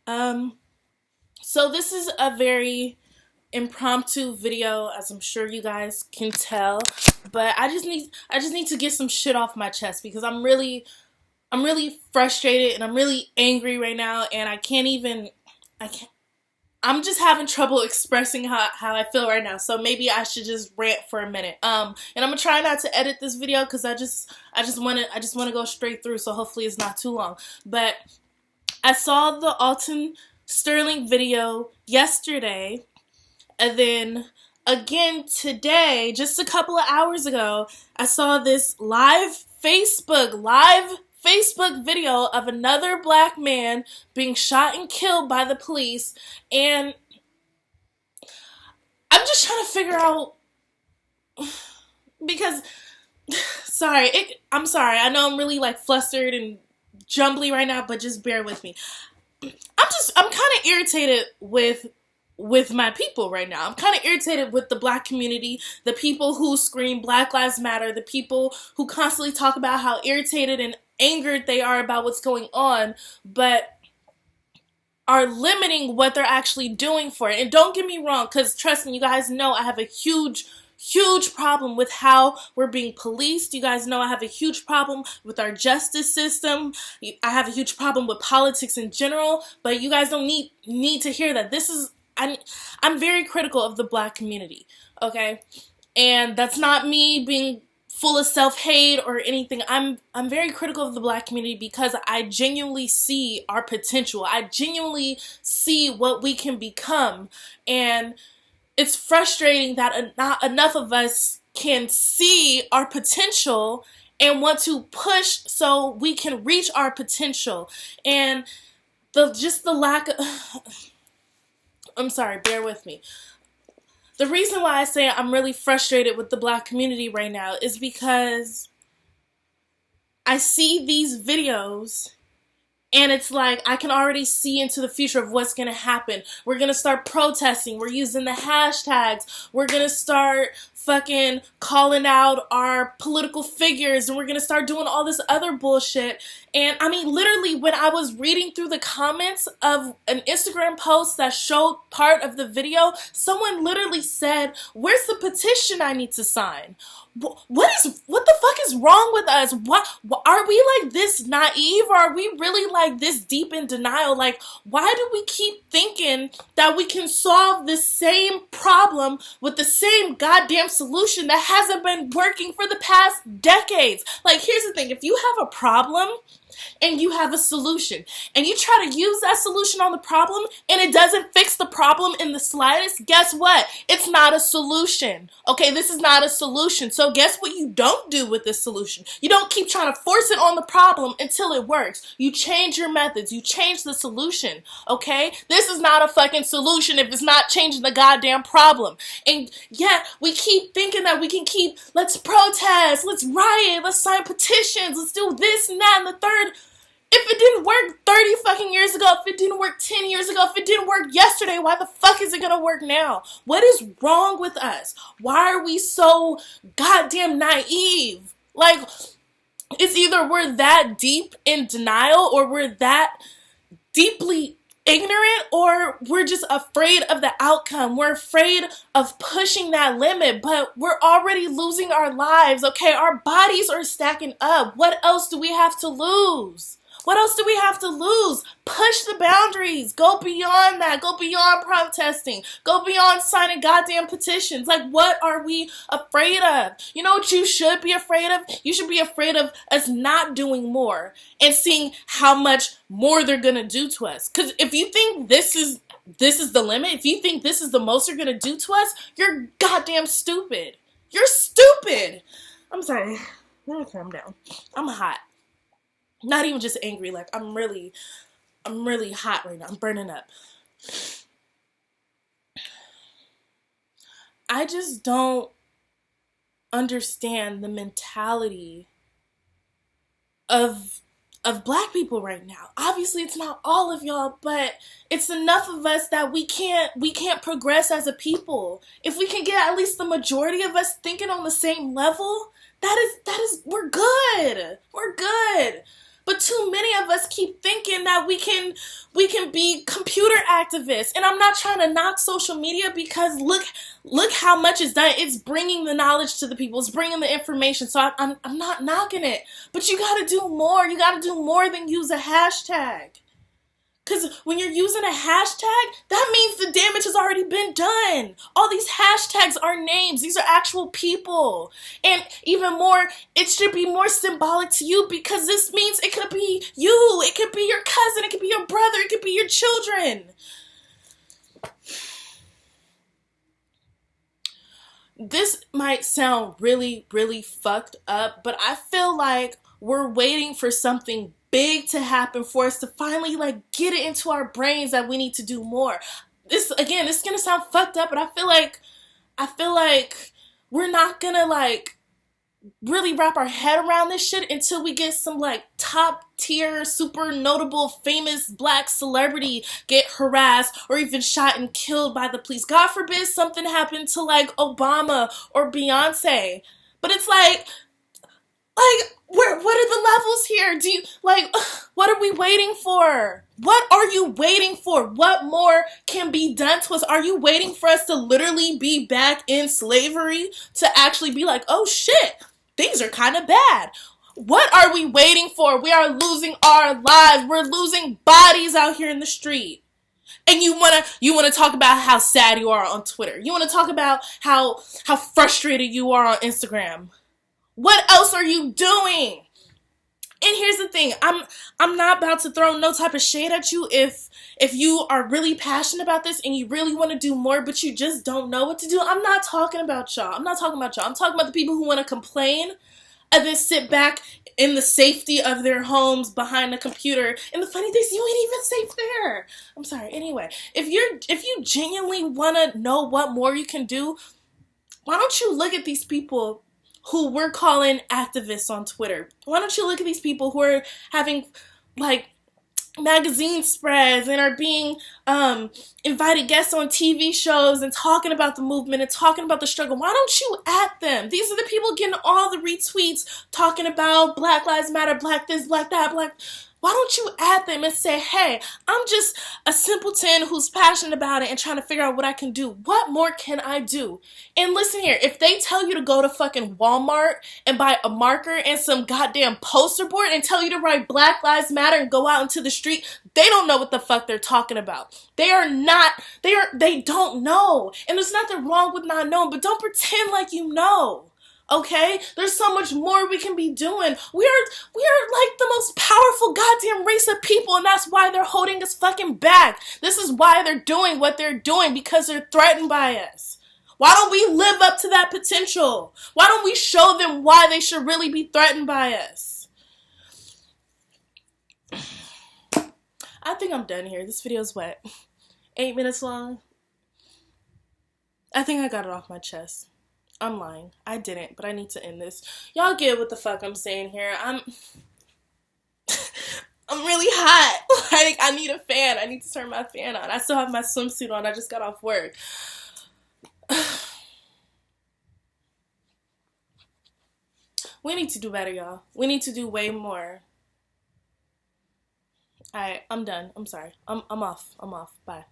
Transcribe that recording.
Um, so this is a very impromptu video, as I'm sure you guys can tell, but I just need to get some shit off my chest because I'm really frustrated and I'm really angry right now, and I can't I'm just having trouble expressing how I feel right now. So maybe I should just rant for a minute. And I'm gonna try not to edit this video because I just wanna go straight through, so hopefully it's not too long. But I saw the Alton Sterling video yesterday, and then again today, just a couple of hours ago, I saw this live Facebook video of another black man being shot and killed by the police, and I'm just trying to figure out, because I'm sorry. I know I'm really like flustered and jumbly right now, but just bear with me. I'm kind of irritated with my people right now. I'm kind of irritated with the black community, the people who scream Black Lives Matter, the people who constantly talk about how irritated and angered they are about what's going on, but are limiting what they're actually doing for it. And don't get me wrong, because trust me, you guys know I have a huge problem with how we're being policed. You guys know I have a huge problem with our justice system. I have a huge problem with politics in general, but you guys don't need to hear that. I'm very critical of the black community, okay? And that's not me being full of self-hate or anything. I'm very critical of the black community because I genuinely see our potential. I genuinely see what we can become. And it's frustrating that not enough of us can see our potential and want to push so we can reach our potential. And the lack of I'm sorry, bear with me. The reason why I say I'm really frustrated with the black community right now is because I see these videos and it's like I can already see into the future of what's going to happen. We're going to start protesting. We're using the hashtags. We're going to start fucking calling out our political figures, and we're going to start doing all this other bullshit. And I mean, literally, when I was reading through the comments of an Instagram post that showed part of the video, someone literally said, "Where's the petition I need to sign?" What the fuck is wrong with us? What are we like this naive, or are we really like this deep in denial? Like, why do we keep thinking that we can solve the same problem with the same goddamn solution that hasn't been working for the past decades? Like, here's the thing. If you have a problem and you have a solution and you try to use that solution on the problem and it doesn't fix the problem in the slightest, guess what? It's not a solution. Okay, this is not a solution. So guess what you don't do with this solution? You don't keep trying to force it on the problem until it works. You change your methods. You change the solution. Okay? This is not a fucking solution if it's not changing the goddamn problem. And yet we keep thinking that we can let's protest, let's riot, let's sign petitions, let's do this and that and the third. If it didn't work 30 fucking years ago, if it didn't work 10 years ago, if it didn't work yesterday, why the fuck is it gonna work now? What is wrong with us? Why are we so goddamn naive? Like, it's either we're that deep in denial or we're that deeply ignorant, or we're just afraid of the outcome. We're afraid of pushing that limit, but we're already losing our lives, okay? Our bodies are stacking up. What else do we have to lose? What else do we have to lose? Push the boundaries. Go beyond that. Go beyond protesting. Go beyond signing goddamn petitions. Like, what are we afraid of? You know what you should be afraid of? You should be afraid of us not doing more and seeing how much more they're gonna do to us. Because if you think this is the limit, if you think this is the most they're gonna do to us, you're goddamn stupid. You're stupid. I'm sorry. Let me calm down. I'm hot. Not even just angry, like I'm really hot right now. I'm burning up. I just don't understand the mentality of black people right now. Obviously it's not all of y'all, but it's enough of us that we can't progress as a people. If we can get at least the majority of us thinking on the same level, that is we're good. We're good. But too many of us keep thinking that we can be computer activists. And I'm not trying to knock social media, because look how much it's done. It's bringing the knowledge to the people. It's bringing the information. So I'm not knocking it. But you got to do more. You got to do more than use a hashtag. Because when you're using a hashtag, that means the damage has already been done. All these hashtags are names. These are actual people. And even more, it should be more symbolic to you, because this means it could be you. It could be your cousin. It could be your brother. It could be your children. This might sound really, really fucked up, but I feel like we're waiting for something big to happen for us to finally get it into our brains that we need to do more. This is gonna sound fucked up, but I feel like we're not gonna really wrap our head around this shit until we get some top tier, super notable, famous black celebrity get harassed or even shot and killed by the police. God forbid something happened to Obama or Beyonce. But it's what are the levels here? Do you, what are we waiting for? What are you waiting for? What more can be done to us? Are you waiting for us to literally be back in slavery to actually be oh shit, things are kind of bad? What are we waiting for? We are losing our lives. We're losing bodies out here in the street. And you wanna talk about how sad you are on Twitter. You wanna talk about how frustrated you are on Instagram. What else are you doing? And here's the thing, I'm not about to throw no type of shade at you if you are really passionate about this and you really want to do more, but you just don't know what to do. I'm not talking about y'all. I'm talking about the people who want to complain and then sit back in the safety of their homes behind a computer. And the funny thing is, you ain't even safe there. I'm sorry. Anyway, if you genuinely want to know what more you can do, why don't you look at these people who we're calling activists on Twitter? Why don't you look at these people who are having magazine spreads and are being invited guests on TV shows and talking about the movement and talking about the struggle? Why don't you at them? These are the people getting all the retweets talking about Black Lives Matter, Black this, Black that, Black. Why don't you add them and say, hey, I'm just a simpleton who's passionate about it and trying to figure out what I can do. What more can I do? And listen here, if they tell you to go to fucking Walmart and buy a marker and some goddamn poster board and tell you to write Black Lives Matter and go out into the street, they don't know what the fuck they're talking about. They don't know. And there's nothing wrong with not knowing, but don't pretend like you know. Okay? There's so much more we can be doing. We are the most powerful goddamn race of people, and that's why they're holding us fucking back. This is why they're doing what they're doing, because they're threatened by us. Why don't we live up to that potential? Why don't we show them why they should really be threatened by us? I think I'm done here. This video's wet. 8 minutes long. I think I got it off my chest. I'm lying. I didn't, but I need to end this. Y'all get what the fuck I'm saying here. I'm really hot. I need a fan. I need to turn my fan on. I still have my swimsuit on. I just got off work. We need to do better, y'all. We need to do way more. Alright, I'm done. I'm sorry. I'm off. Bye.